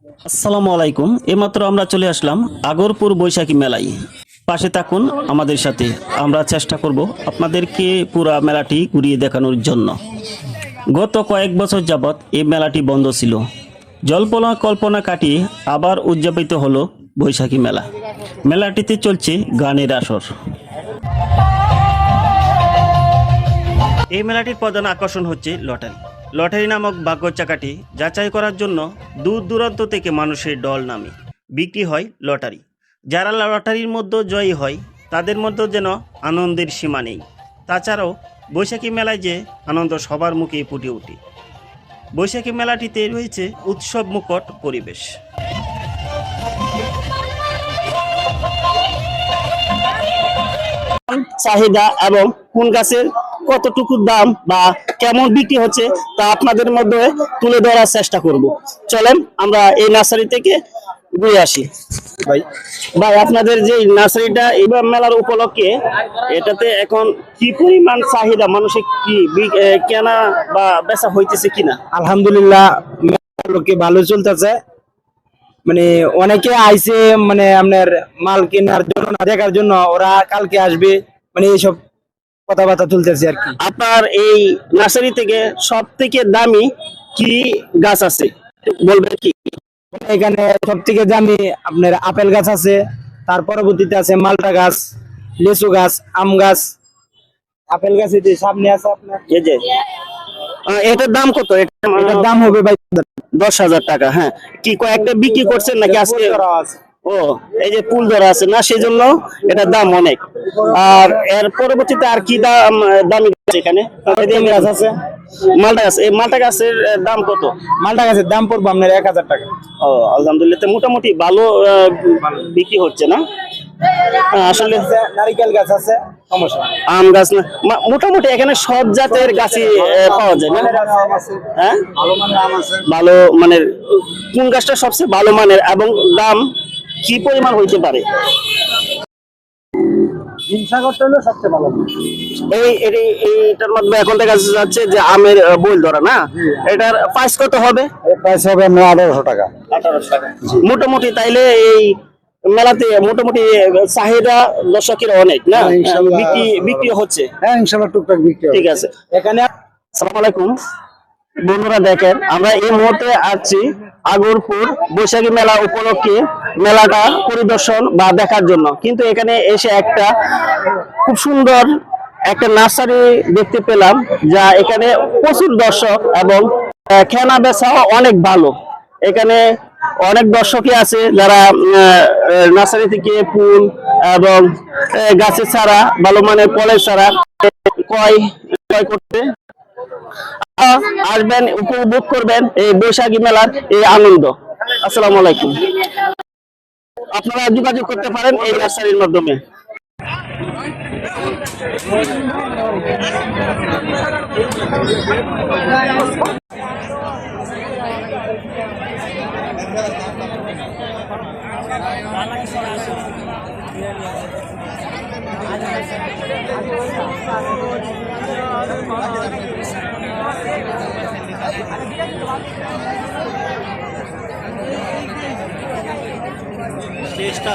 আসসালামু আলাইকুম। এইমাত্র আমরা চলে আসলাম আগরপুর বৈশাখী মেলায়। পাশে থাকুন আমাদের সাথে। আমরা চেষ্টা করব আপনাদেরকে পুরা মেলাটি ঘুরিয়ে দেখানোর জন্য। গত কয়েক বছর যাবৎ এই মেলাটি বন্ধ ছিল। জল্পনা কল্পনা কাটিয়ে আবার উদযাপিত হলো বৈশাখী মেলা। মেলাটিতে চলছে গানের আসর। এই মেলাটির প্রধান আকর্ষণ হচ্ছে লটারি। লটারি নামক ভাগ্য চাকাটি যাচাই করার জন্য দূর দূরান্ত থেকে মানুষের দল নামে। বিক্রি হয় লটারি। যারা লটারির মধ্যে জয়ী হয় তাদের মধ্যে যেন আনন্দের সীমা নেই। তাছাড়াও বৈশাখী মেলায় যে আনন্দ সবার মুখে ফুটে ওঠে। বৈশাখী মেলাটিতে রয়েছে উৎসব মুখর পরিবেশ। চাহিদা এবং কোন গাছের কতটুকু দাম বা কেমন বিক্রি হচ্ছে তা আপনাদের মধ্যে তুলে ধরার চেষ্টা করব। চলেন আমরা এই নার্সারি থেকে ঘুরে আসি। ভাই ভাই আপনাদের যে নার্সারিটা এবার মেলার উপলক্ষে এটাতে এখন কি পরিমাণ চাহিদা, মানুষের কি কেনা বা বেচা হইতেছে কিনা? আলহামদুলিল্লাহ লোকে ভালো চলতেছে। মানে অনেকে আইছে, মানে আপনার মাল কেনার জন্য না দেখার জন্য, ওরা কালকে আসবে, মানে এইসব কথাবার্তা তুলতেছে আর কি। আপনার এই নার্সারি থেকে সব থেকে দামি কি গাছ আছে বলবেন কি? এখানে সব থেকে দামি আপনার আপেল গাছ আছে, তার পরবর্তীতে আছে মালটা গাছ, লিচু গাছ, আম গাছ। আপেল গাছ এই যে সামনে আছে আপনার, এই যে এটার দাম কত? এটার দাম হবে ভাই 10,000 টাকা। হ্যাঁ, কি কয়েকটা বিক্রি করছেন নাকি আজকে? ও, এই যে ফুল ধরা আছে না, সেই জন্য এটার দাম অনেক। আর এর পরবর্তীতে আর কি দাম দামি গাছ এখানে? গাছ আছে, মালটা গাছ। এই মালটা গাছের দাম কত? মালটা গাছের দাম পড়বে আপনার 1000 টাকা। ও, আলহামদুলিল্লাহ, তো মোটামুটি ভালো বিক্রি হচ্ছে না? আসলে নারিকেল গাছ আছে, সমস্যা। আম গাছ না, মোটামুটি এখানে সব জাতের গাছই পাওয়া যায় না? হ্যাঁ, ভালো মানের কোন গাছটা সবচেয়ে ভালো মানের এবং দাম কি পরিমাণ হইতে পারে? হিমসাগরটা হলো সবচেয়ে ভালো। এইটার মধ্যে এখন দেখা যাচ্ছে যে আমের বইল ধরা না, এটার প্রাইস কত হবে? প্রাইস হবে 1800 টাকা। 1800 টাকা মোটামুটি। তাইলে এই মেলাতে মোটামুটি চাহিদা দর্শকের অনেক না, বিক্রি হচ্ছে? হ্যাঁ ইনশাআল্লাহ টুকটাক বিক্রি হবে। ঠিক আছে। এখানে আসসালামু আলাইকুম বন্ধুরা, দেখেন আমরা এই মুহূর্তে আছি আগরপুর বৈশাখী মেলা উপলক্ষে মেলাটা পরিদর্শন বা দেখার জন্য। কিন্তু এখানে এসে একটা খুব সুন্দর একটা নার্সারি দেখতে পেলাম, যা এখানে প্রচুর দর্শক এবং কেনা বেচাও অনেক ভালো। এখানে অনেক দর্শকই আছে যারা নার্সারি থেকে ফুল এবং গাছের চারা, ভালো মানের ফলের চারা ক্রয় করতে আসবেন, উপভোগ করবেন এই বৈশাখী মেলার এই আনন্দ। আসসালামু আলাইকুম। আপনারা যোগাযোগ করতে পারেন এই নার্সারির মাধ্যমে।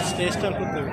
স্টেজটা করতে হবে।